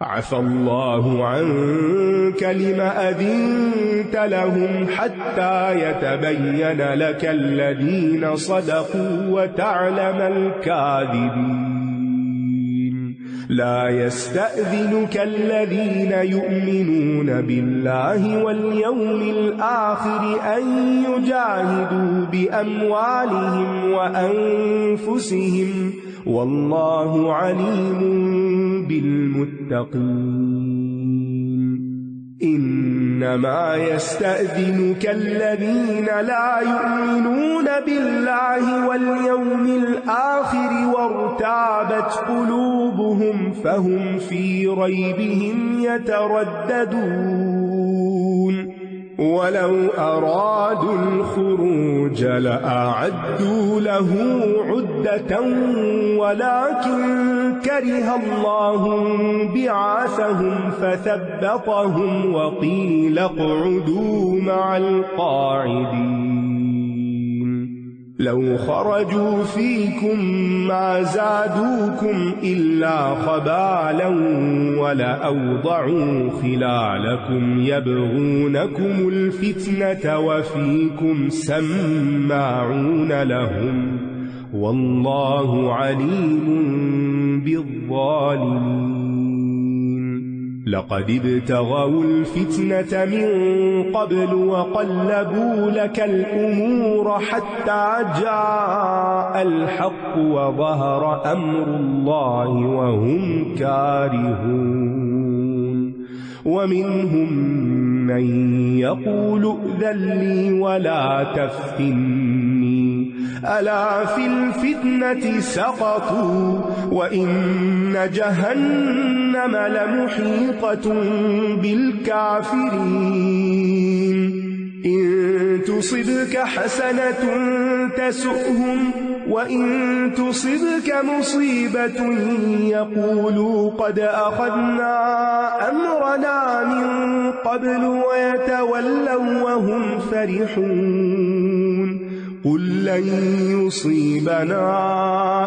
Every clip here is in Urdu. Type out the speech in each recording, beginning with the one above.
عفى الله عنك لم أذنت لهم حتى يتبين لك الذين صدقوا وتعلم الكاذبين لا يستأذنك الذين يؤمنون بالله واليوم الآخر أن يجاهدوا بأموالهم وأنفسهم والله عليم بالمتقين إنما يستأذنك الذين لا يؤمنون بالله واليوم الآخر وارتابت قلوبهم فهم في ريبهم يترددون ولو أرادوا الخروج لأعدوا له عدة ولكن كره الله بعاثهم فثبطهم وقيل اقعدوا مع القاعدين لو خرجوا فيكم ما زادوكم إلا خبالا ولأوضعوا خلالكم يبغونكم الفتنة وفيكم سماعون لهم والله عليم بالظالمين لقد ابتغوا الفتنة من قبل وقلبوا لك الأمور حتى جاء الحق وظهر أمر الله وهم كارهون ومنهم من يقول ائذن لي ولا تفتني ألا في الفتنة سقطوا وإن جهنم لمحيطة بالكافرين إن تصبك حسنة تسؤهم وإن تصبك مصيبة يقولوا قد أخذنا أمرنا من قبل ويتولوا وهم فرحون قل لن يصيبنا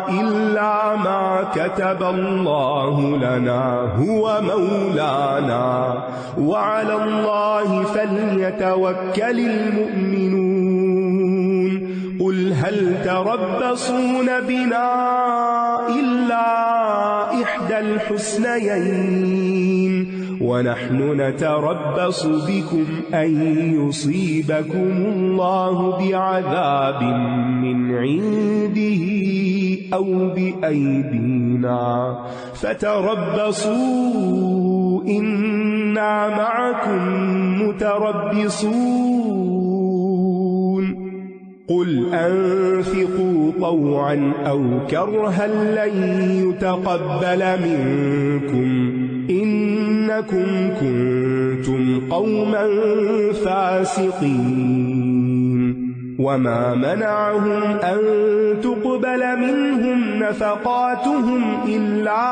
إلا ما كتب الله لنا هو مولانا وعلى الله فليتوكل المؤمنون قل هل تربصون بنا إلا إحدى الحسنيين ونحن نتربص بكم أن يصيبكم الله بعذاب من عنده أو بأيدينا فتربصوا إنا معكم متربصون قل أنفقوا طوعا أو كرها لن يتقبل منكم إنكم كنتم قوما فاسقين وما منعهم أن تقبل منهم نفقاتهم إلا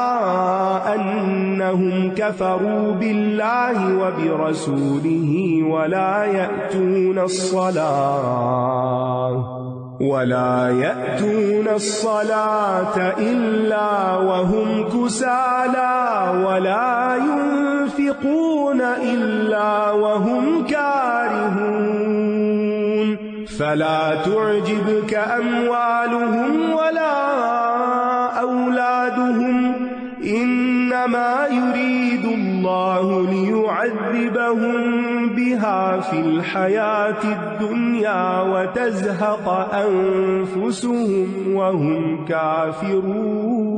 أنهم كفروا بالله وبرسوله ولا يأتون الصلاة إلا وهم كسالى ولا ينفقون إلا وهم كارهون فلا تعجبك أموالهم ولا أولادهم إنما يريد الله ليعذبهم بها في الحياة الدنيا وتزهق أنفسهم وهم كافرون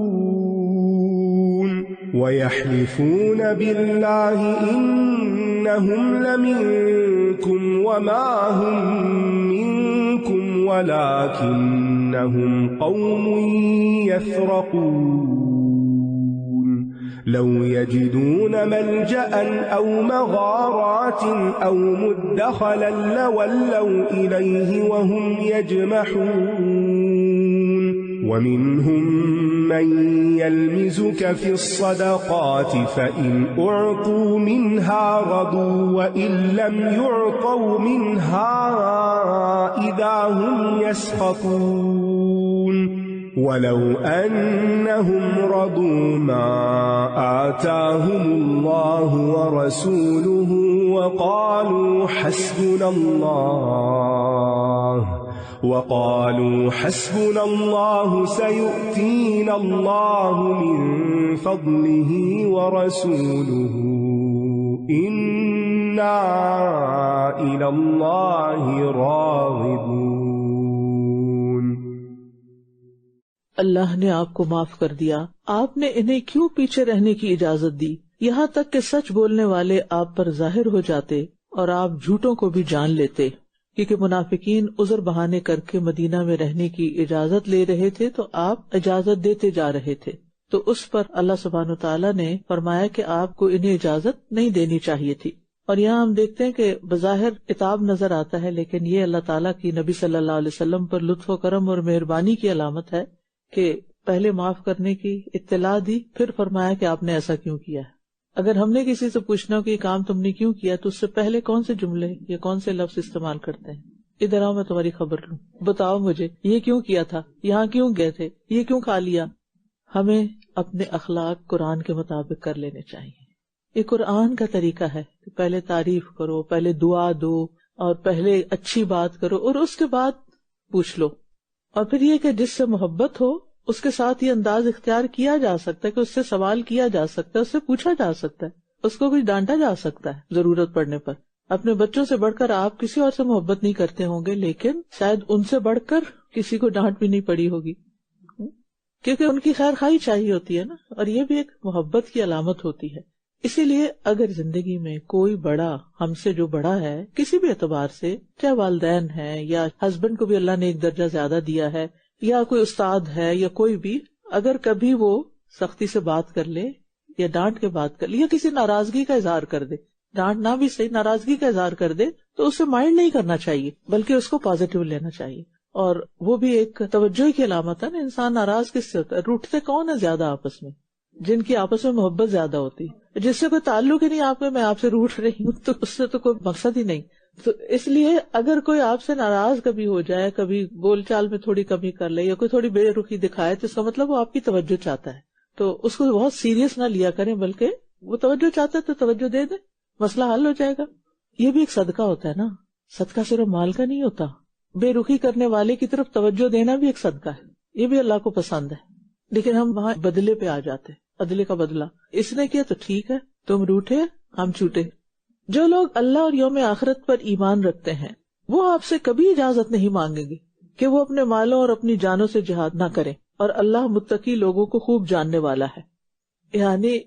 ويحلفون بالله إنهم لمنكم وما هم منكم ولكنهم قوم يفرقون لو يجدون ملجأ أو مغارات أو مدخلا لولوا إليه وهم يجمحون ومنهم من يلمزك في الصدقات فإن أعطوا منها رضوا وإن لم يعطوا منها إذا هم يسخطون ولو أنهم رضوا ما آتاهم الله ورسوله وقالوا حسبنا الله سيؤتينا الله من فضله ورسوله إنا إلى الله راغبون. اللہ نے آپ کو معاف کر دیا، آپ نے انہیں کیوں پیچھے رہنے کی اجازت دی، یہاں تک کہ سچ بولنے والے آپ پر ظاہر ہو جاتے اور آپ جھوٹوں کو بھی جان لیتے. کیونکہ منافقین عذر بہانے کر کے مدینہ میں رہنے کی اجازت لے رہے تھے تو آپ اجازت دیتے جا رہے تھے، تو اس پر اللہ سبحانہ وتعالیٰ نے فرمایا کہ آپ کو انہیں اجازت نہیں دینی چاہیے تھی. اور یہاں ہم دیکھتے ہیں کہ بظاہر عتاب نظر آتا ہے، لیکن یہ اللہ تعالیٰ کی نبی صلی اللہ علیہ وسلم پر لطف و کرم اور مہربانی کی علامت ہے کہ پہلے معاف کرنے کی اطلاع دی، پھر فرمایا کہ آپ نے ایسا کیوں کیا ہے. اگر ہم نے کسی سے پوچھنا ہو کہ یہ کام تم نے کیوں کیا تو اس سے پہلے کون سے جملے یا کون سے لفظ استعمال کرتے ہیں؟ ادھر آؤ میں تمہاری خبر لوں، بتاؤ مجھے یہ کیوں کیا تھا، یہاں کیوں گئے تھے، یہ کیوں کھا لیا. ہمیں اپنے اخلاق قرآن کے مطابق کر لینے چاہیے. یہ قرآن کا طریقہ ہے کہ پہلے تعریف کرو، پہلے دعا دو اور پہلے اچھی بات کرو اور اس کے بعد پوچھ لو. اور پھر یہ کہ جس سے محبت ہو اس کے ساتھ یہ انداز اختیار کیا جا سکتا ہے کہ اس سے سوال کیا جا سکتا ہے، اس سے پوچھا جا سکتا ہے، اس کو کچھ ڈانٹا جا سکتا ہے ضرورت پڑنے پر. اپنے بچوں سے بڑھ کر آپ کسی اور سے محبت نہیں کرتے ہوں گے، لیکن شاید ان سے بڑھ کر کسی کو ڈانٹ بھی نہیں پڑی ہوگی، کیونکہ ان کی خیر خواہی چاہیے ہوتی ہے نا، اور یہ بھی ایک محبت کی علامت ہوتی ہے. اسی لیے اگر زندگی میں کوئی بڑا ہم سے جو بڑا ہے کسی بھی اعتبار سے، چاہے والدین ہیں یا ہسبینڈ کو بھی اللہ نے ایک درجہ زیادہ دیا ہے، یا کوئی استاد ہے یا کوئی بھی، اگر کبھی وہ سختی سے بات کر لے یا ڈانٹ کے بات کر لے یا کسی ناراضگی کا اظہار کر دے، ڈانٹ نہ بھی صحیح، ناراضگی کا اظہار کر دے، تو اسے مائنڈ نہیں کرنا چاہیے بلکہ اس کو پازیٹیو لینا چاہیے. اور وہ بھی ایک توجہ کی علامت ہے نا. انسان ناراض کس سے ہوتا ہے؟ روٹتے کون ہے زیادہ آپس میں؟ جن کی آپس میں محبت زیادہ ہوتی، جس سے کوئی تعلق ہی نہیں آپ میں آپ سے روٹ رہی ہوں، تو اس سے تو کوئی مقصد ہی نہیں. تو اس لیے اگر کوئی آپ سے ناراض کبھی ہو جائے، کبھی بول چال میں تھوڑی کمی کر لے یا کوئی تھوڑی بے رخی دکھائے، تو اس کا مطلب وہ آپ کی توجہ چاہتا ہے. تو اس کو بہت سیریس نہ لیا کریں، بلکہ وہ توجہ چاہتا ہے تو توجہ دے دیں، مسئلہ حل ہو جائے گا. یہ بھی ایک صدقہ ہوتا ہے نا. صدقہ صرف مال کا نہیں ہوتا، بے رخی کرنے والے کی طرف توجہ دینا بھی ایک صدقہ ہے. یہ بھی اللہ کو پسند ہے. لیکن ہم وہاں بدلے پہ آ جاتے، عدلے کا بدلہ. اس نے کیا تو ٹھیک ہے، تم روٹھے ہم چھوٹے. جو لوگ اللہ اور یوم آخرت پر ایمان رکھتے ہیں وہ آپ سے کبھی اجازت نہیں مانگیں گے کہ وہ اپنے مالوں اور اپنی جانوں سے جہاد نہ کریں، اور اللہ متقی لوگوں کو خوب جاننے والا ہے. یعنی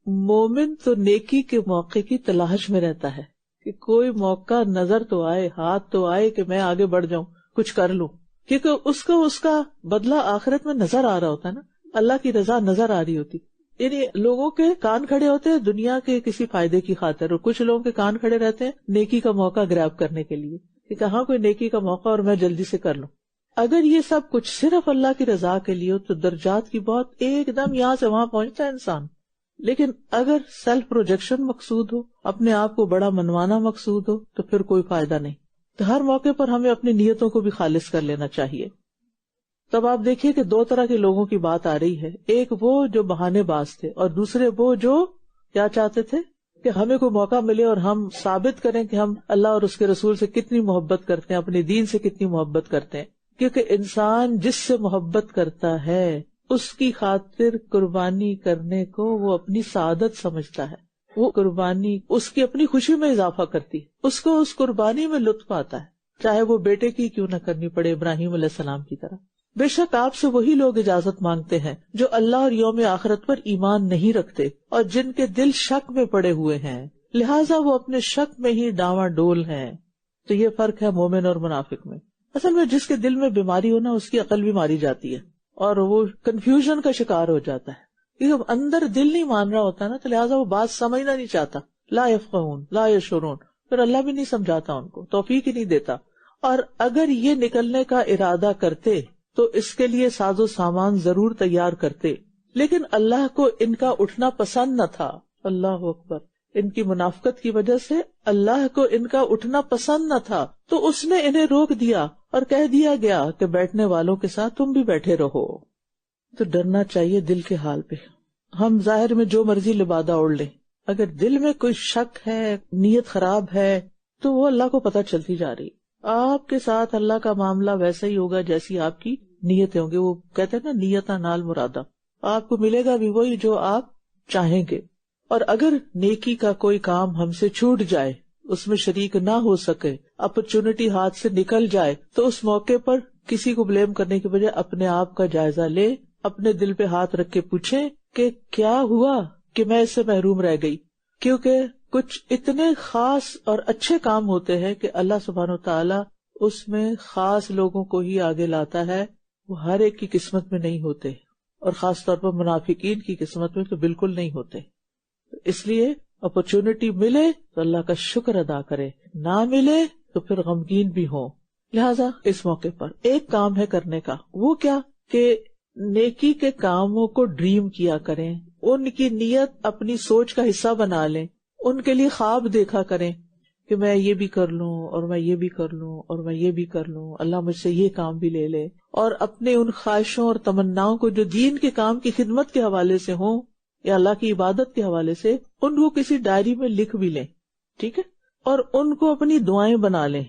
مومن تو نیکی کے موقع کی تلاش میں رہتا ہے کہ کوئی موقع نظر تو آئے، ہاتھ تو آئے کہ میں آگے بڑھ جاؤں، کچھ کر لوں، کیونکہ اس کو اس کا بدلہ آخرت میں نظر آ رہا ہوتا ہے نا، اللہ کی رضا نظر آ رہی ہوتی. یعنی لوگوں کے کان کھڑے ہوتے ہیں دنیا کے کسی فائدے کی خاطر، اور کچھ لوگوں کے کان کھڑے رہتے ہیں نیکی کا موقع گریب کرنے کے لیے کہ کہاں کوئی نیکی کا موقع اور میں جلدی سے کر لوں. اگر یہ سب کچھ صرف اللہ کی رضا کے لیے ہو تو درجات کی بہت ایک دم یہاں سے وہاں پہنچتا ہے انسان. لیکن اگر سیلف پروجیکشن مقصود ہو، اپنے آپ کو بڑا منوانا مقصود ہو، تو پھر کوئی فائدہ نہیں. تو ہر موقع پر ہمیں اپنی نیتوں کو بھی خالص کر لینا چاہیے. تب آپ دیکھیے کہ دو طرح کے لوگوں کی بات آ رہی ہے. ایک وہ جو بہانے باز تھے، اور دوسرے وہ جو کیا چاہتے تھے کہ ہمیں کوئی موقع ملے اور ہم ثابت کریں کہ ہم اللہ اور اس کے رسول سے کتنی محبت کرتے ہیں، اپنے دین سے کتنی محبت کرتے ہیں. کیونکہ انسان جس سے محبت کرتا ہے اس کی خاطر قربانی کرنے کو وہ اپنی سعادت سمجھتا ہے. وہ قربانی اس کی اپنی خوشی میں اضافہ کرتی ہے، اس کو اس قربانی میں لطف آتا ہے، چاہے وہ بیٹے کی کیوں نہ کرنی پڑے، ابراہیم علیہ السلام کی طرح. بے شک آپ سے وہی لوگ اجازت مانگتے ہیں جو اللہ اور یوم آخرت پر ایمان نہیں رکھتے اور جن کے دل شک میں پڑے ہوئے ہیں، لہٰذا وہ اپنے شک میں ہی ڈاواں ڈول ہیں. تو یہ فرق ہے مومن اور منافق میں. اصل میں جس کے دل میں بیماری ہو نا، اس کی عقل بھی ماری جاتی ہے اور وہ کنفیوژن کا شکار ہو جاتا ہے. کیونکہ اندر دل نہیں مان رہا ہوتا نا، تو لہٰذا وہ بات سمجھنا نہیں چاہتا. لا یفقہون لا یشعرون، پھر اللہ بھی نہیں سمجھاتا، ان کو توفیق ہی نہیں دیتا. اور اگر یہ نکلنے کا ارادہ کرتے تو اس کے لیے ساز و سامان ضرور تیار کرتے، لیکن اللہ کو ان کا اٹھنا پسند نہ تھا. اللہ اکبر. ان کی منافقت کی وجہ سے اللہ کو ان کا اٹھنا پسند نہ تھا، تو اس نے انہیں روک دیا اور کہہ دیا گیا کہ بیٹھنے والوں کے ساتھ تم بھی بیٹھے رہو. تو ڈرنا چاہیے دل کے حال پہ. ہم ظاہر میں جو مرضی لبادہ اوڑھ لیں، اگر دل میں کوئی شک ہے، نیت خراب ہے، تو وہ اللہ کو پتہ چلتی جا رہی. آپ کے ساتھ اللہ کا معاملہ ویسا ہی ہوگا جیسی آپ کی نیتیں ہوں گے. وہ کہتے ہیں نا نیتاں نال مرادہ، آپ کو ملے گا بھی وہی جو آپ چاہیں گے. اور اگر نیکی کا کوئی کام ہم سے چھوٹ جائے، اس میں شریک نہ ہو سکے، اپرچونٹی ہاتھ سے نکل جائے، تو اس موقع پر کسی کو بلیم کرنے کے بجائے اپنے آپ کا جائزہ لے، اپنے دل پہ ہاتھ رکھ کے پوچھیں کہ کیا ہوا کہ میں اس سے محروم رہ گئی. کیونکہ کچھ اتنے خاص اور اچھے کام ہوتے ہیں کہ اللہ سبحانہ وتعالی اس میں خاص لوگوں کو ہی آگے لاتا ہے. وہ ہر ایک کی قسمت میں نہیں ہوتے، اور خاص طور پر منافقین کی قسمت میں تو بالکل نہیں ہوتے. اس لیے اپرچونٹی ملے تو اللہ کا شکر ادا کرے، نہ ملے تو پھر غمگین بھی ہو. لہذا اس موقع پر ایک کام ہے کرنے کا، وہ کیا کہ نیکی کے کاموں کو ڈریم کیا کریں، ان کی نیت اپنی سوچ کا حصہ بنا لیں، ان کے لیے خواب دیکھا کریں کہ میں یہ بھی کر لوں اور میں یہ بھی کر لوں اور میں یہ بھی کر لوں، اللہ مجھ سے یہ کام بھی لے لے. اور اپنے ان خواہشوں اور تمناؤں کو جو دین کے کام کی خدمت کے حوالے سے ہوں یا اللہ کی عبادت کے حوالے سے، ان کو کسی ڈائری میں لکھ بھی لیں، ٹھیک ہے، اور ان کو اپنی دعائیں بنا لیں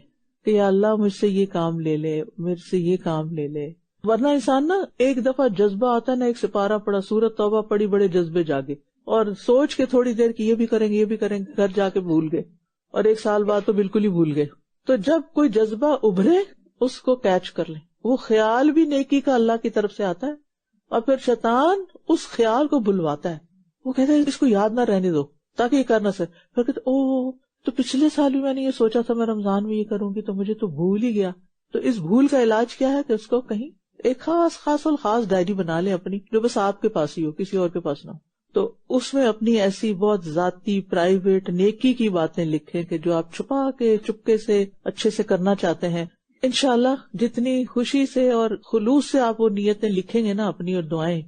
کہ یا اللہ مجھ سے یہ کام لے لے، مجھ سے یہ کام لے لے. ورنہ انسان نا ایک دفعہ جذبہ آتا ہے نا، ایک سپارہ پڑا، سورت توبہ پڑی، بڑے جذبے جاگے اور سوچ کے تھوڑی دیر کی یہ بھی کریں گے یہ بھی کریں گے، گھر جا کے بھول گئے، اور ایک سال بعد تو بالکل ہی بھول گئے. تو جب کوئی جذبہ ابھرے اس کو کیچ کر لیں. وہ خیال بھی نیکی کا اللہ کی طرف سے آتا ہے، اور پھر شیطان اس خیال کو بلواتا ہے. وہ کہتا ہے اس کو یاد نہ رہنے دو تاکہ یہ کر نہ سکے. پھر کہتے او تو پچھلے سال بھی میں نے یہ سوچا تھا میں رمضان میں یہ کروں گی تو مجھے تو بھول ہی گیا. تو اس بھول کا علاج کیا ہے کہ اس کو کہیں ایک خاص ڈائری بنا لیں اپنی، جو بس آپ کے پاس ہی ہو، کسی اور کے پاس نہ ہو. تو اس میں اپنی ایسی بہت ذاتی پرائیویٹ نیکی کی باتیں لکھیں کہ جو آپ چھپا کے چپکے سے اچھے سے کرنا چاہتے ہیں. انشاءاللہ جتنی خوشی سے اور خلوص سے آپ وہ نیتیں لکھیں گے نا اپنی اور دعائیں،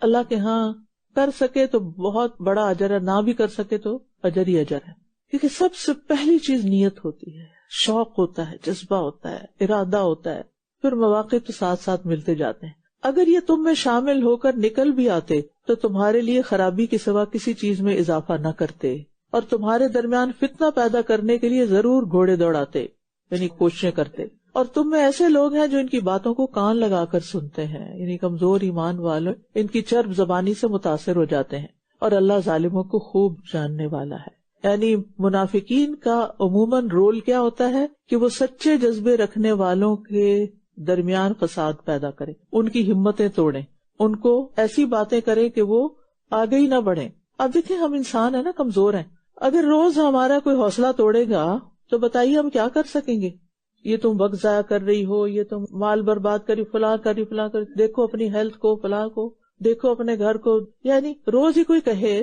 اللہ کے ہاں کر سکے تو بہت بڑا اجر ہے، نہ بھی کر سکے تو اجر ہی اجر ہے. کیونکہ سب سے پہلی چیز نیت ہوتی ہے، شوق ہوتا ہے، جذبہ ہوتا ہے، ارادہ ہوتا ہے، پھر مواقع تو ساتھ ساتھ ملتے جاتے ہیں. اگر یہ تم میں شامل ہو کر نکل بھی آتے تو تمہارے لیے خرابی کے سوا کسی چیز میں اضافہ نہ کرتے، اور تمہارے درمیان فتنہ پیدا کرنے کے لیے ضرور گھوڑے دوڑاتے، یعنی کوششیں کرتے. اور تم میں ایسے لوگ ہیں جو ان کی باتوں کو کان لگا کر سنتے ہیں، یعنی کمزور ایمان والے ان کی چرب زبانی سے متاثر ہو جاتے ہیں، اور اللہ ظالموں کو خوب جاننے والا ہے. یعنی منافقین کا عموماً رول کیا ہوتا ہے کہ وہ سچے جذبے رکھنے والوں کے درمیان فساد پیدا کرے، ان کی ہمتیں توڑیں، ان کو ایسی باتیں کریں کہ وہ آگے ہی نہ بڑھیں. اب دیکھیں ہم انسان ہیں نا، کمزور ہیں. اگر روز ہمارا کوئی حوصلہ توڑے گا تو بتائیے ہم کیا کر سکیں گے. یہ تم وقت ضائع کر رہی ہو، یہ تم مال برباد کری، فلاں کری، دیکھو اپنی ہیلتھ کو، فلاں کو دیکھو، اپنے گھر کو. یعنی روز ہی کوئی کہے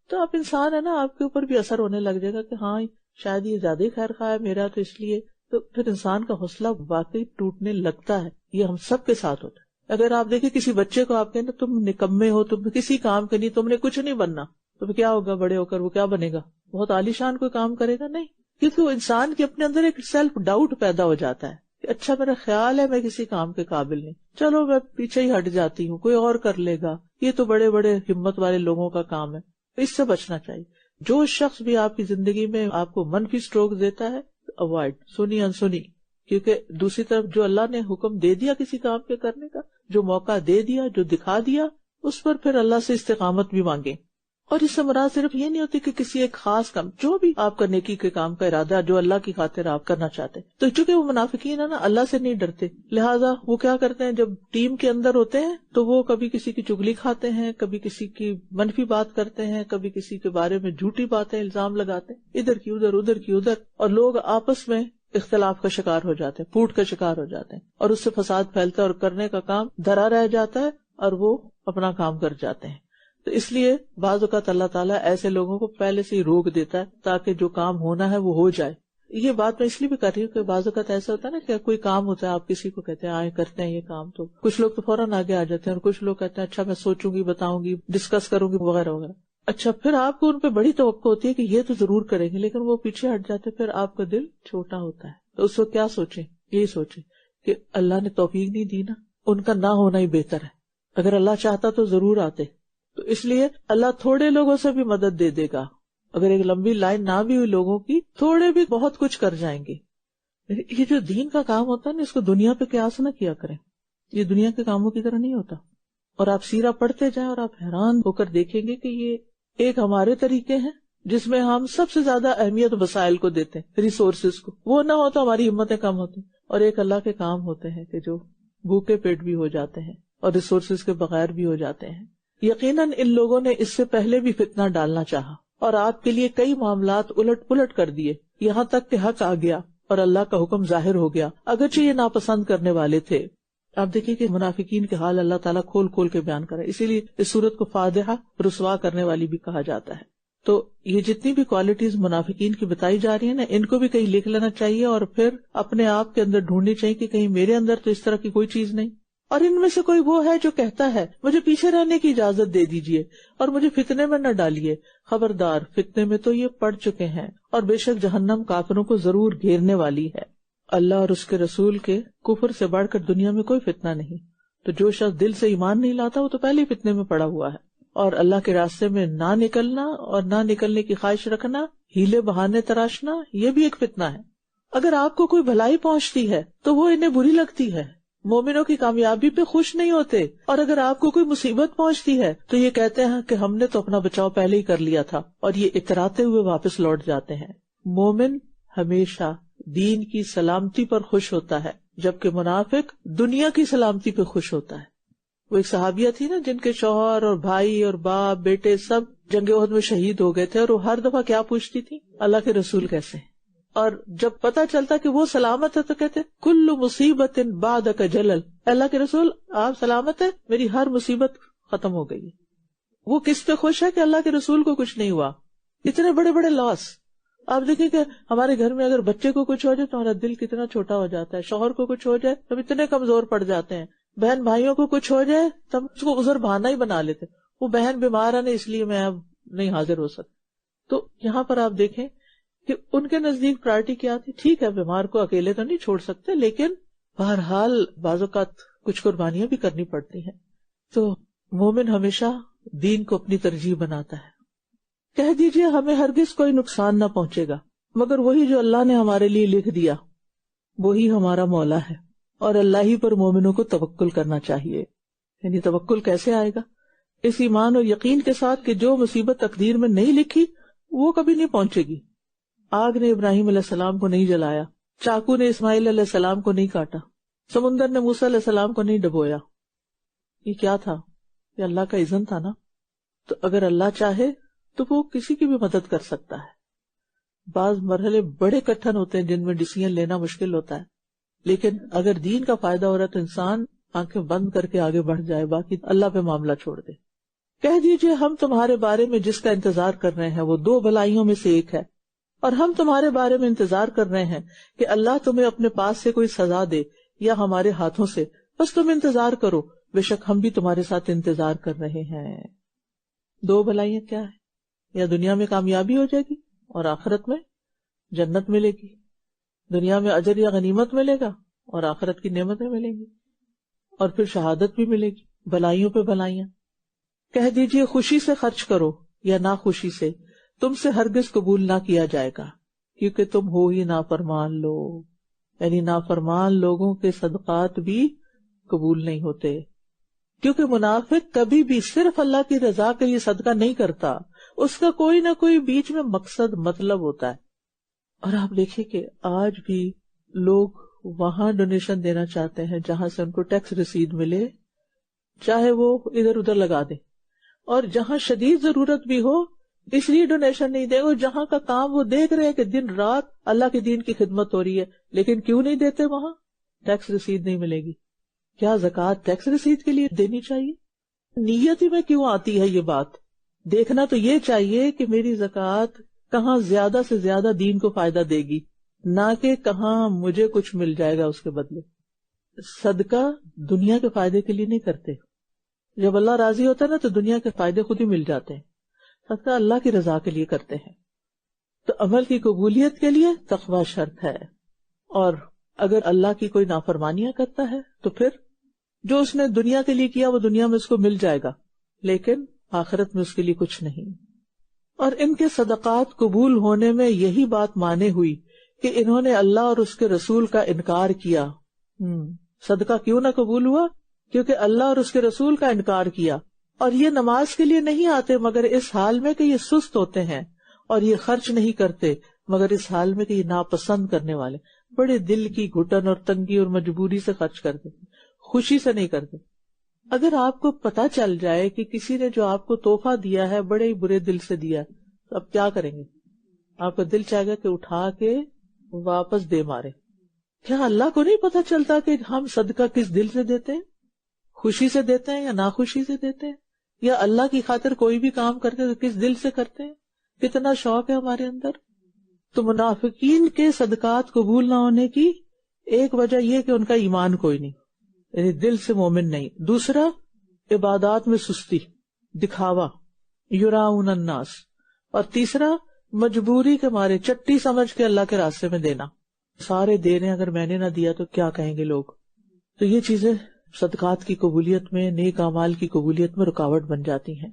تو آپ انسان ہے نا، آپ کے اوپر بھی اثر ہونے لگ جائے گا کہ ہاں شاید یہ زیادہ ہی خیر خواہ ہے میرا، تو اس لیے تو پھر انسان کا حوصلہ واقعی ٹوٹنے لگتا ہے. یہ ہم سب کے ساتھ ہوتا ہے. اگر آپ دیکھیں کسی بچے کو آپ کہیں تم نکمے ہو، تم کسی کام کے نہیں، تم نے کچھ نہیں بننا، تو کیا ہوگا بڑے ہو کر؟ وہ کیا بنے گا؟ بہت عالیشان کوئی کام کرے گا؟ نہیں. کیونکہ وہ انسان کے اپنے اندر ایک سیلف ڈاؤٹ پیدا ہو جاتا ہے کہ اچھا میرا خیال ہے میں کسی کام کے قابل نہیں، چلو میں پیچھے ہی ہٹ جاتی ہوں، کوئی اور کر لے گا، یہ تو بڑے بڑے ہمت والے لوگوں کا کام ہے. اس سے بچنا چاہیے. جو شخص بھی آپ کی زندگی میں آپ کو منفی سٹروک دیتا ہے اوائڈ، سنی انسنی. کیونکہ دوسری طرف جو اللہ نے حکم دے دیا کسی کام کے کرنے کا، جو موقع دے دیا، جو دکھا دیا، اس پر پھر اللہ سے استقامت بھی مانگے. اور اس سے مراد صرف یہ نہیں ہوتی کہ کسی ایک خاص کام، جو بھی آپ کا نیکی کے کام کا ارادہ جو اللہ کی خاطر آپ کرنا چاہتے ہیں. تو چونکہ وہ منافقین ہے نا، اللہ سے نہیں ڈرتے، لہٰذا وہ کیا کرتے ہیں، جب ٹیم کے اندر ہوتے ہیں تو وہ کبھی کسی کی چگلی کھاتے ہیں، کبھی کسی کی منفی بات کرتے ہیں، کبھی کسی کے بارے میں جھوٹی باتیں الزام لگاتے ہیں، ادھر کی ادھر، ادھر کی ادھر، اور لوگ آپس میں اختلاف کا شکار ہو جاتے ہیں، پھوٹ کا شکار ہو جاتے ہیں، اور اس سے فساد پھیلتا ہے اور کرنے کا کام دھرا رہ جاتا ہے اور وہ اپنا کام کر جاتے ہیں. تو اس لیے بعض اوقات اللہ تعالیٰ ایسے لوگوں کو پہلے سے ہی روک دیتا ہے تاکہ جو کام ہونا ہے وہ ہو جائے. یہ بات میں اس لیے بھی کر رہی ہوں کہ بعض اوقات ایسا ہوتا ہے نا کہ کوئی کام ہوتا ہے، آپ کسی کو کہتے ہیں آئے کرتے ہیں یہ کام، تو کچھ لوگ تو فوراً آگے آ جاتے ہیں اور کچھ لوگ کہتے ہیں اچھا میں سوچوں گی، بتاؤں گی، ڈسکس کروں گی وغیرہ وغیرہ. اچھا پھر آپ کو ان پہ بڑی توقع ہوتی ہے کہ یہ تو ضرور کریں گے، لیکن وہ پیچھے ہٹ جاتے، پھر آپ کا دل چھوٹا ہوتا ہے. تو اس وقت کیا سوچیں؟ یہی سوچیں کہ اللہ نے توفیق نہیں دی نا، ان کا نہ ہونا ہی بہتر ہے. اگر اللہ چاہتا تو ضرور آتے. تو اس لیے اللہ تھوڑے لوگوں سے بھی مدد دے دے گا. اگر ایک لمبی لائن نہ بھی ہوئی لوگوں کی، تھوڑے بھی بہت کچھ کر جائیں گے. یہ جو دین کا کام ہوتا ہے نا، اس کو دنیا پہ قیاس نہ کیا کریں. یہ دنیا کے کاموں کی طرح نہیں ہوتا. اور آپ سیرہ پڑھتے جائیں اور آپ حیران ہو کر دیکھیں گے کہ یہ ایک ہمارے طریقے ہیں جس میں ہم سب سے زیادہ اہمیت وسائل کو دیتے ہیں، ریسورسز کو. وہ نہ ہو تو ہماری ہمتیں کم ہوتی. اور ایک اللہ کے کام ہوتے ہیں کہ جو بھوکے پیٹ بھی ہو جاتے ہیں اور ریسورسز کے بغیر بھی ہو جاتے ہیں. یقیناً ان لوگوں نے اس سے پہلے بھی فتنہ ڈالنا چاہا اور آپ کے لیے کئی معاملات الٹ پلٹ کر دیے، یہاں تک کہ حق آ گیا اور اللہ کا حکم ظاہر ہو گیا، اگرچہ یہ ناپسند کرنے والے تھے. آپ دیکھیں کہ منافقین کے حال اللہ تعالیٰ کھول کھول کے بیان کرے، اسی لیے اس صورت کو فاضحہ، رسوا کرنے والی بھی کہا جاتا ہے. تو یہ جتنی بھی کوالٹیز منافقین کی بتائی جا رہی ہیں نا، ان کو بھی کہیں لکھ لینا چاہیے اور پھر اپنے آپ کے اندر ڈھونڈنی چاہیے کہ کہیں میرے اندر تو اس طرح کی کوئی چیز نہیں. اور ان میں سے کوئی وہ ہے جو کہتا ہے مجھے پیچھے رہنے کی اجازت دے دیجئے اور مجھے فتنے میں نہ ڈالیے. خبردار، فتنے میں تو یہ پڑ چکے ہیں اور بے شک جہنم کافروں کو ضرور گھیرنے والی ہے. اللہ اور اس کے رسول کے کفر سے بڑھ کر دنیا میں کوئی فتنہ نہیں. تو جو شخص دل سے ایمان نہیں لاتا وہ تو پہلے ہی فتنے میں پڑا ہوا ہے. اور اللہ کے راستے میں نہ نکلنا اور نہ نکلنے کی خواہش رکھنا، ہیلے بہانے تراشنا، یہ بھی ایک فتنہ ہے. اگر آپ کو کوئی بھلائی پہنچتی ہے تو وہ انہیں بری لگتی ہے. مومنوں کی کامیابی پہ خوش نہیں ہوتے. اور اگر آپ کو کوئی مصیبت پہنچتی ہے تو یہ کہتے ہیں کہ ہم نے تو اپنا بچاؤ پہلے ہی کر لیا تھا، اور یہ اتراتے ہوئے واپس لوٹ جاتے ہیں. مومن ہمیشہ دین کی سلامتی پر خوش ہوتا ہے، جبکہ منافق دنیا کی سلامتی پہ خوش ہوتا ہے. وہ ایک صحابیہ تھی نا جن کے شوہر اور بھائی اور باپ بیٹے سب جنگ احد میں شہید ہو گئے تھے، اور وہ ہر دفعہ کیا پوچھتی تھی؟ اللہ کے رسول کیسے ہیں؟ اور جب پتہ چلتا کہ وہ سلامت ہے تو کہتے کل مصیبت بعدک جلل، اللہ کے رسول آپ سلامت ہے، میری ہر مصیبت ختم ہو گئی. وہ کس پہ خوش ہے کہ اللہ کے رسول کو کچھ نہیں ہوا. اتنے بڑے بڑے لاس. آپ دیکھیں کہ ہمارے گھر میں اگر بچے کو کچھ ہو جائے تو ہمارا دل کتنا چھوٹا ہو جاتا ہے، شوہر کو کچھ ہو جائے تو اتنے کمزور پڑ جاتے ہیں، بہن بھائیوں کو کچھ ہو جائے تب اس کو عذر بہانہ ہی بنا لیتے، وہ بہن بیمار ہے نا اس لیے میں اب نہیں حاضر ہو سکتا. تو یہاں پر آپ دیکھیں کہ ان کے نزدیک پرائرٹی کیا تھی. ٹھیک ہے بیمار کو اکیلے تو نہیں چھوڑ سکتے، لیکن بہرحال بعض اوقات کچھ قربانیاں بھی کرنی پڑتی ہیں. تو مومن ہمیشہ دین کو اپنی ترجیح بناتا ہے. کہہ دیجئے ہمیں ہرگز کوئی نقصان نہ پہنچے گا مگر وہی جو اللہ نے ہمارے لیے لکھ دیا، وہی ہمارا مولا ہے، اور اللہ ہی پر مومنوں کو توکل کرنا چاہیے. یعنی توکل کیسے آئے گا؟ اس ایمان اور یقین کے ساتھ کہ جو مصیبت تقدیر میں نہیں لکھی وہ کبھی نہیں پہنچے گی. آگ نے ابراہیم علیہ السلام کو نہیں جلایا، چاقو نے اسماعیل علیہ السلام کو نہیں کاٹا، سمندر نے موسیٰ علیہ السلام کو نہیں ڈبویا. یہ کیا تھا؟ یہ اللہ کا اذن تھا نا. تو اگر اللہ چاہے تو وہ کسی کی بھی مدد کر سکتا ہے. بعض مرحلے بڑے کٹھن ہوتے ہیں جن میں ڈیسیژن لینا مشکل ہوتا ہے، لیکن اگر دین کا فائدہ ہو رہا ہے تو انسان آنکھیں بند کر کے آگے بڑھ جائے، باقی اللہ پہ معاملہ چھوڑ دے. کہہ دیجئے ہم تمہارے بارے میں جس کا انتظار کر رہے ہیں وہ 2 بھلائیوں میں سے ایک ہے، اور ہم تمہارے بارے میں انتظار کر رہے ہیں کہ اللہ تمہیں اپنے پاس سے کوئی سزا دے یا ہمارے ہاتھوں سے، بس تم انتظار کرو، بے شک ہم بھی تمہارے ساتھ انتظار کر رہے ہیں. 2 بھلائیاں کیا ہے؟ یا دنیا میں کامیابی ہو جائے گی اور آخرت میں جنت ملے گی. دنیا میں اجر یا غنیمت ملے گا اور آخرت کی نعمتیں ملیں گی، اور پھر شہادت بھی ملے گی. بھلائیوں پہ بھلائیاں. کہہ دیجئے خوشی سے خرچ کرو یا ناخوشی سے، تم سے ہرگز قبول نہ کیا جائے گا، کیونکہ تم ہو ہی نافرمان لوگ. یعنی نافرمان لوگوں کے صدقات بھی قبول نہیں ہوتے، کیونکہ منافق کبھی بھی صرف اللہ کی رضا کے لیے صدقہ نہیں کرتا، اس کا کوئی نہ کوئی بیچ میں مقصد مطلب ہوتا ہے. اور آپ دیکھیں کہ آج بھی لوگ وہاں ڈونیشن دینا چاہتے ہیں جہاں سے ان کو ٹیکس رسید ملے، چاہے وہ ادھر ادھر لگا دیں، اور جہاں شدید ضرورت بھی ہو اس لیے ڈونیشن نہیں دے گا. جہاں کا کام وہ دیکھ رہے ہیں کہ دن رات اللہ کے دین کی خدمت ہو رہی ہے، لیکن کیوں نہیں دیتے؟ وہاں ٹیکس رسید نہیں ملے گی. کیا زکوٰۃ ٹیکس رسید کے لیے دینی چاہیے؟ نیت ہی میں کیوں آتی ہے یہ بات؟ دیکھنا تو یہ چاہیے کہ میری زکوٰۃ کہاں زیادہ سے زیادہ دین کو فائدہ دے گی، نہ کہ کہاں مجھے کچھ مل جائے گا اس کے بدلے. صدقہ دنیا کے فائدے کے لیے نہیں کرتے. جب اللہ راضی ہوتا ہے نا تو دنیا کے فائدے خود ہی مل جاتے ہیں. صدقہ اللہ کی رضا کے لیے کرتے ہیں. تو عمل کی قبولیت کے لیے تقویٰ شرط ہے، اور اگر اللہ کی کوئی نافرمانیاں کرتا ہے تو پھر جو اس نے دنیا کے لیے کیا وہ دنیا میں اس کو مل جائے گا، لیکن آخرت میں اس کے لیے کچھ نہیں۔ اور ان کے صدقات قبول ہونے میں یہی بات مانے ہوئی کہ انہوں نے اللہ اور اس کے رسول کا انکار کیا۔ صدقہ کیوں نہ قبول ہوا؟ کیونکہ اللہ اور اس کے رسول کا انکار کیا۔ اور یہ نماز کے لیے نہیں آتے مگر اس حال میں کہ یہ سست ہوتے ہیں، اور یہ خرچ نہیں کرتے مگر اس حال میں کہ یہ ناپسند کرنے والے، بڑے دل کی گھٹن اور تنگی اور مجبوری سے خرچ کرتے، خوشی سے نہیں کرتے۔ اگر آپ کو پتا چل جائے کہ کسی نے جو آپ کو تحفہ دیا ہے بڑے ہی برے دل سے دیا ہے، تو اب کیا کریں گے؟ آپ کا دل چاہے گا کہ اٹھا کے واپس دے مارے۔ کیا اللہ کو نہیں پتا چلتا کہ ہم صدقہ کس دل سے دیتے ہیں؟ خوشی سے دیتے ہیں یا ناخوشی سے دیتے ہیں؟ یا اللہ کی خاطر کوئی بھی کام کرتے ہیں تو کس دل سے کرتے ہیں؟ کتنا شوق ہے ہمارے اندر۔ تو منافقین کے صدقات قبول نہ ہونے کی ایک وجہ یہ کہ ان کا ایمان کوئی نہیں، یعنی دل سے مومن نہیں۔ دوسرا، عبادات میں سستی، دکھاوا، یراؤن الناس۔ اور تیسرا، مجبوری کے مارے چٹی سمجھ کے اللہ کے راستے میں دینا، سارے دے رہے ہیں، اگر میں نے نہ دیا تو کیا کہیں گے لوگ۔ تو یہ چیزیں صدقات کی قبولیت میں، نیک اعمال کی قبولیت میں رکاوٹ بن جاتی ہیں۔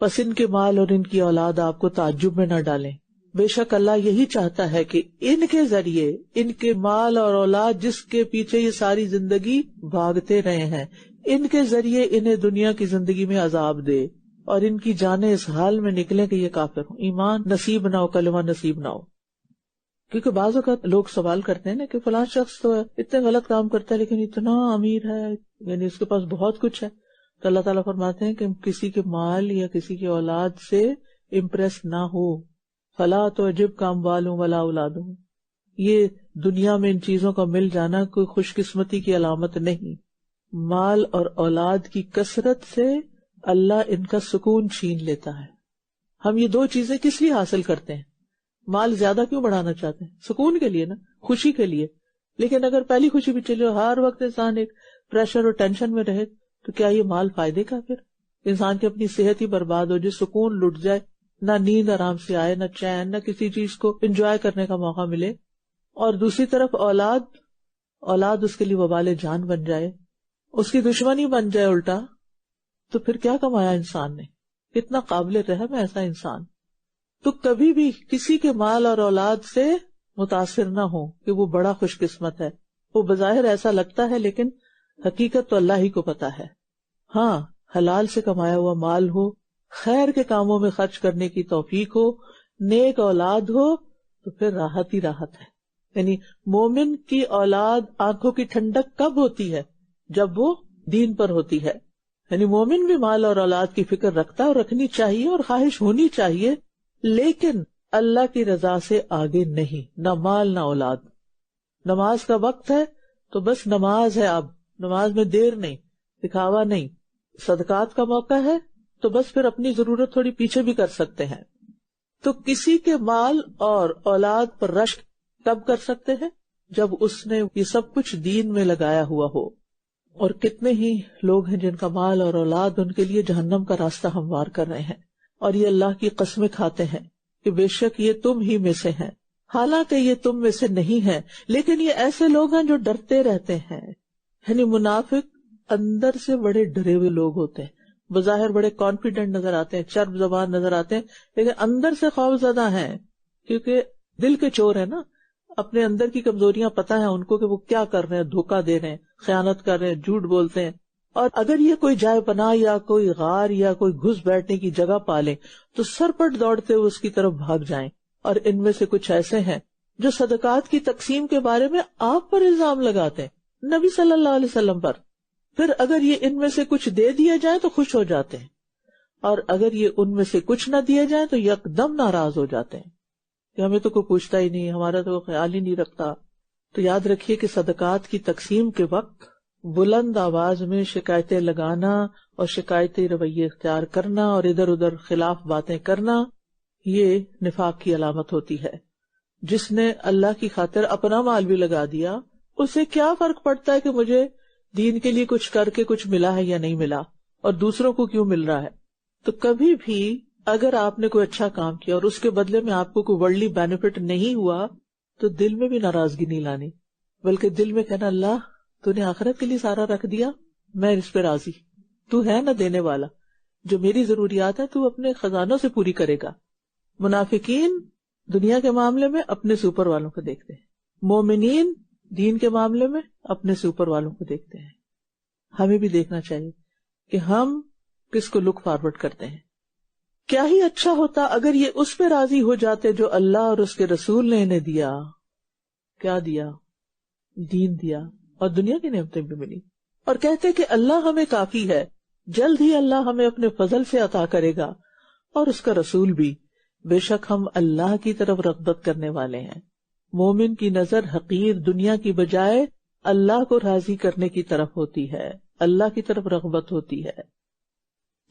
پس ان کے مال اور ان کی اولاد آپ کو تعجب میں نہ ڈالیں، بے شک اللہ یہی چاہتا ہے کہ ان کے ذریعے، ان کے مال اور اولاد جس کے پیچھے یہ ساری زندگی بھاگتے رہے ہیں، ان کے ذریعے انہیں دنیا کی زندگی میں عذاب دے، اور ان کی جانیں اس حال میں نکلیں کہ یہ کافر ہوں، ایمان نصیب نہ ہو، کلمہ نصیب نہ ہو۔ کیونکہ بعض اوقات لوگ سوال کرتے ہیں نا کہ فلاں شخص تو اتنے غلط کام کرتا ہے لیکن اتنا امیر ہے، یعنی اس کے پاس بہت کچھ ہے، تو اللہ تعالیٰ فرماتے ہیں کہ کسی کے مال یا کسی کی اولاد سے امپریس نہ ہو، فلا تعجب کا اموالہم ولا اولادہم۔ یہ دنیا میں ان چیزوں کا مل جانا کوئی خوش قسمتی کی علامت نہیں۔ مال اور اولاد کی کثرت سے اللہ ان کا سکون چھین لیتا ہے۔ ہم یہ دو چیزیں کس لیے حاصل کرتے ہیں؟ مال زیادہ کیوں بڑھانا چاہتے ہیں؟ سکون کے لیے نا، خوشی کے لیے۔ لیکن اگر پہلی خوشی بھی چلے، ہر وقت انسان ایک پریشر اور ٹینشن میں رہے، تو کیا یہ مال فائدے کا؟ پھر انسان کی اپنی صحت ہی برباد ہو جائے، سکون لٹ جائے، نہ نیند آرام سے آئے، نہ چین، نہ کسی چیز کو انجوائے کرنے کا موقع ملے۔ اور دوسری طرف اولاد اس کے لیے وبال جان بن جائے، اس کی دشمنی بن جائے الٹا، تو پھر کیا کمایا انسان نے؟ کتنا قابل رحم ہے ایسا انسان۔ تو کبھی بھی کسی کے مال اور اولاد سے متاثر نہ ہو کہ وہ بڑا خوش قسمت ہے۔ وہ بظاہر ایسا لگتا ہے لیکن حقیقت تو اللہ ہی کو پتا ہے۔ ہاں، حلال سے کمایا ہوا مال ہو، خیر کے کاموں میں خرچ کرنے کی توفیق ہو، نیک اولاد ہو، تو پھر راحت ہی راحت ہے۔ یعنی مومن کی اولاد آنکھوں کی ٹھنڈک کب ہوتی ہے؟ جب وہ دین پر ہوتی ہے۔ یعنی مومن بھی مال اور اولاد کی فکر رکھتا ہے، اور رکھنی چاہیے اور خواہش ہونی چاہیے، لیکن اللہ کی رضا سے آگے نہیں، نہ مال نہ اولاد۔ نماز کا وقت ہے تو بس نماز ہے، اب نماز میں دیر نہیں، دکھاوا نہیں۔ صدقات کا موقع ہے تو بس پھر اپنی ضرورت تھوڑی پیچھے بھی کر سکتے ہیں۔ تو کسی کے مال اور اولاد پر رشک کب کر سکتے ہیں؟ جب اس نے یہ سب کچھ دین میں لگایا ہوا ہو۔ اور کتنے ہی لوگ ہیں جن کا مال اور اولاد ان کے لیے جہنم کا راستہ ہموار کر رہے ہیں، اور یہ اللہ کی قسمیں کھاتے ہیں کہ بے شک یہ تم ہی میں سے ہیں، حالانکہ یہ تم میں سے نہیں ہے، لیکن یہ ایسے لوگ ہیں جو ڈرتے رہتے ہیں۔ یعنی منافق اندر سے بڑے ڈرے ہوئے لوگ ہوتے ہیں، بظاہر بڑے کانفیڈنٹ نظر آتے ہیں، چرب زبان نظر آتے ہیں، لیکن اندر سے خوف زدہ ہیں، کیونکہ دل کے چور ہیں نا، اپنے اندر کی کمزوریاں پتہ ہیں ان کو کہ وہ کیا کر رہے ہیں، دھوکہ دے رہے ہیں، خیانت کر رہے ہیں، جھوٹ بولتے ہیں۔ اور اگر یہ کوئی جائے پناہ یا کوئی غار یا کوئی گھس بیٹھنے کی جگہ پالے تو سرپٹ دوڑتے ہوئے اس کی طرف بھاگ جائیں۔ اور ان میں سے کچھ ایسے ہیں جو صدقات کی تقسیم کے بارے میں آپ پر الزام لگاتے ہیں، نبی صلی اللہ علیہ وسلم پر، پھر اگر یہ ان میں سے کچھ دے دیا جائے تو خوش ہو جاتے ہیں، اور اگر یہ ان میں سے کچھ نہ دیا جائے تو یکدم ناراض ہو جاتے ہیں کہ ہمیں تو کوئی پوچھتا ہی نہیں، ہمارا تو خیال ہی نہیں رکھتا۔ تو یاد رکھیے کہ صدقات کی تقسیم کے وقت بلند آواز میں شکایتیں لگانا اور شکایتی رویے اختیار کرنا اور ادھر ادھر خلاف باتیں کرنا، یہ نفاق کی علامت ہوتی ہے۔ جس نے اللہ کی خاطر اپنا مال بھی لگا دیا، اسے کیا فرق پڑتا ہے کہ مجھے دین کے لیے کچھ کر کے کچھ ملا ہے یا نہیں ملا، اور دوسروں کو کیوں مل رہا ہے۔ تو کبھی بھی اگر آپ نے کوئی اچھا کام کیا اور اس کے بدلے میں آپ کو کوئی ورلڈلی بینیفٹ نہیں ہوا تو دل میں بھی ناراضگی نہیں لانی، بلکہ دل میں کہنا اللہ تو نے آخرت کے لیے سارا رکھ دیا، میں اس پہ راضی، تو ہے نا دینے والا، جو میری ضروریات ہیں تو اپنے خزانوں سے پوری کرے گا. منافقین دنیا کے معاملے میں اپنے سے اوپر والوں کو دیکھتے ہیں، مومنین دین کے معاملے میں اپنے سے اوپر والوں کو دیکھتے ہیں. ہمیں بھی دیکھنا چاہیے کہ ہم کس کو لک فارورڈ کرتے ہیں. کیا ہی اچھا ہوتا اگر یہ اس پہ راضی ہو جاتے جو اللہ اور اس کے رسول نے انہیں دیا. کیا دیا؟ دین دیا اور دنیا کی نعمتیں بھی ملی، اور کہتے کہ اللہ ہمیں کافی ہے، جلد ہی اللہ ہمیں اپنے فضل سے عطا کرے گا اور اس کا رسول بھی. بے شک ہم اللہ کی طرف رغبت کرنے والے ہیں. مومن کی نظر حقیر دنیا کی بجائے اللہ کو راضی کرنے کی طرف ہوتی ہے، اللہ کی طرف رغبت ہوتی ہے.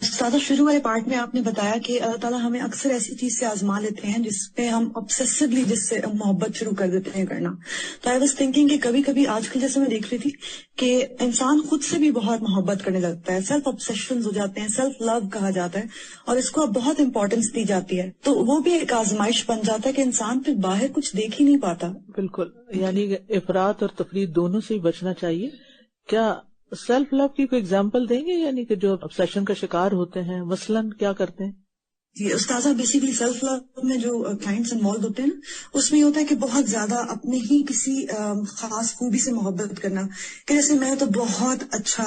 استاد شروع والے پارٹ میں آپ نے بتایا کہ اللہ تعالیٰ ہمیں اکثر ایسی چیز سے آزما لیتے ہیں جس پہ ہم obsessively جس سے محبت شروع کر دیتے ہیں کرنا. تو آئی واز تھنکنگ کہ کبھی کبھی آج کل جیسے میں دیکھ رہی تھی کہ انسان خود سے بھی بہت محبت کرنے لگتا ہے، سیلف obsessions ہو جاتے ہیں، سیلف لو کہا جاتا ہے، اور اس کو اب بہت امپورٹینس دی جاتی ہے. تو وہ بھی ایک آزمائش بن جاتا ہے کہ انسان پھر باہر کچھ دیکھ ہی نہیں پاتا. بالکل، یعنی افراط اور تفریط دونوں سے ہی بچنا چاہیے. کیا سیلف لو کی کوئی ایگزامپل دیں گے، یعنی کہ جو obsession کا شکار ہوتے ہیں مثلاً کیا کرتے ہیں؟ جی استاذہ، بیسیکلی سیلف لو میں جو کلائنٹس انوالو ہوتے ہیں نا، اس میں یہ ہوتا ہے کہ بہت زیادہ اپنے ہی کسی خاص خوبی سے محبت کرنا، کہ جیسے میں تو بہت اچھا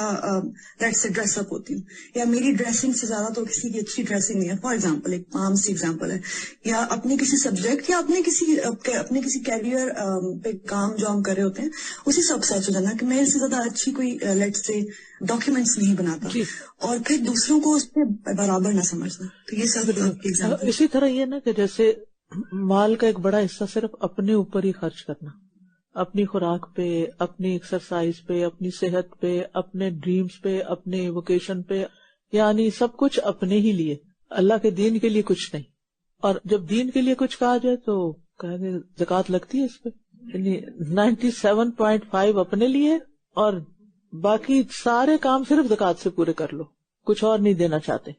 ڈریس اپ ہوتی ہوں، یا میری ڈریسنگ سے زیادہ تو کسی کی اچھی ڈریسنگ نہیں ہے. فار ایگزامپل ایک عام سی ایگزامپل ہے، یا اپنے کسی سبجیکٹ یا اپنے کسی کیریئر پہ کام جو ہم کر رہے ہوتے ہیں اسی سے obsessed ہو جانا کہ میں اس سے زیادہ اچھی کوئی لیٹ سے ڈاکیومنٹس نہیں بناتا، اور پھر دوسروں کو اس پہ برابر نہ سمجھنا. تو یہ سب اسی طرح یہ نا کہ جیسے مال کا ایک بڑا حصہ صرف اپنے اوپر ہی خرچ کرنا، اپنی خوراک پہ، اپنی ایکسرسائز پہ، اپنی صحت پہ، اپنے ڈریمز پہ، اپنے ووکیشن پہ، یعنی سب کچھ اپنے ہی لیے، اللہ کے دین کے لیے کچھ نہیں. اور جب دین کے لیے کچھ کہا جائے تو کہیں گے زکوٰۃ لگتی ہے اس پہ، یعنی 97.5 اپنے لیے اور باقی سارے کام صرف زکوٰۃ سے پورے کر لو، کچھ اور نہیں دینا چاہتے.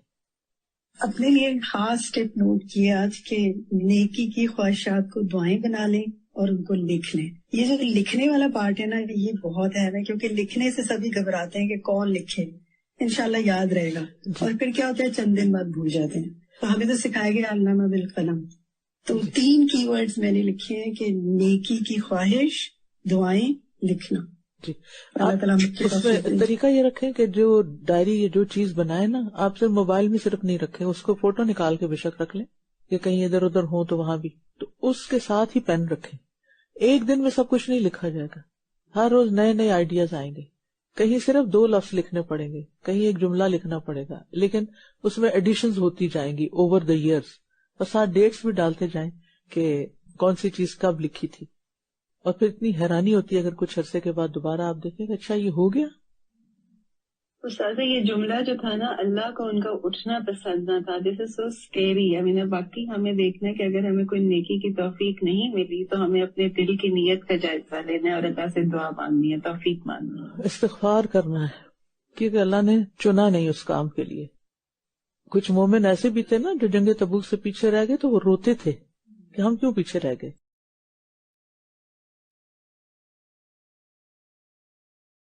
اپنے لیے خاص ٹپ نوٹ کیے آج کہ نیکی کی خواہشات کو دعائیں بنا لیں اور ان کو لکھ لیں. یہ جو لکھنے والا پارٹ ہے نا، یہ بہت اہم ہے، کیونکہ لکھنے سے سبھی گھبراتے ہیں کہ کون لکھے، انشاءاللہ یاد رہے گا، اور پھر کیا ہوتا ہے چند دن بعد بھول جاتے ہیں. تو ہمیں تو سکھایا گیا علامہ بالقلم. تو 3 کی ورڈز میں نے لکھے ہیں کہ نیکی کی خواہش، دعائیں، لکھنا. جی، اللہ تعالیٰ اس میں طریقہ یہ رکھیں کہ جو ڈائری یا جو چیز بنائے نا، آپ صرف موبائل میں صرف نہیں رکھیں، اس کو فوٹو نکال کے بے شک رکھ لیں، یا کہیں ادھر ادھر ہو تو وہاں بھی، تو اس کے ساتھ ہی پین رکھیں. ایک دن میں سب کچھ نہیں لکھا جائے گا، ہر روز نئے نئے آئیڈیاز آئیں گے. کہیں صرف 2 لفظ لکھنے پڑیں گے، کہیں ایک جملہ لکھنا پڑے گا، لیکن اس میں ایڈیشنز ہوتی جائیں گی اوور دا ایئرس، اور ساتھ ڈیٹس بھی ڈالتے جائیں کہ کون سی چیز کب لکھی تھی. اور پھر اتنی حیرانی ہوتی ہے اگر کچھ عرصے کے بعد دوبارہ آپ دیکھیں کہ اچھا یہ ہو گیا. استاذہ یہ جملہ جو تھا نا، اللہ کو ان کا اٹھنا پسند نہ تھا، دس از سو اسکیری. باقی ہمیں دیکھنا ہے کہ اگر ہمیں کوئی نیکی کی توفیق نہیں ملی تو ہمیں اپنے دل کی نیت کا جائزہ لینا ہے اور اللہ سے دعا مانگنی ہے، توفیق مانگنی ہے، استغفار کرنا ہے، کیونکہ اللہ نے چنا نہیں اس کام کے لیے. کچھ مومن ایسے بھی تھے نا جو جنگ تبوک سے پیچھے رہ گئے تو وہ روتے تھے کہ ہم کیوں پیچھے رہ گئے.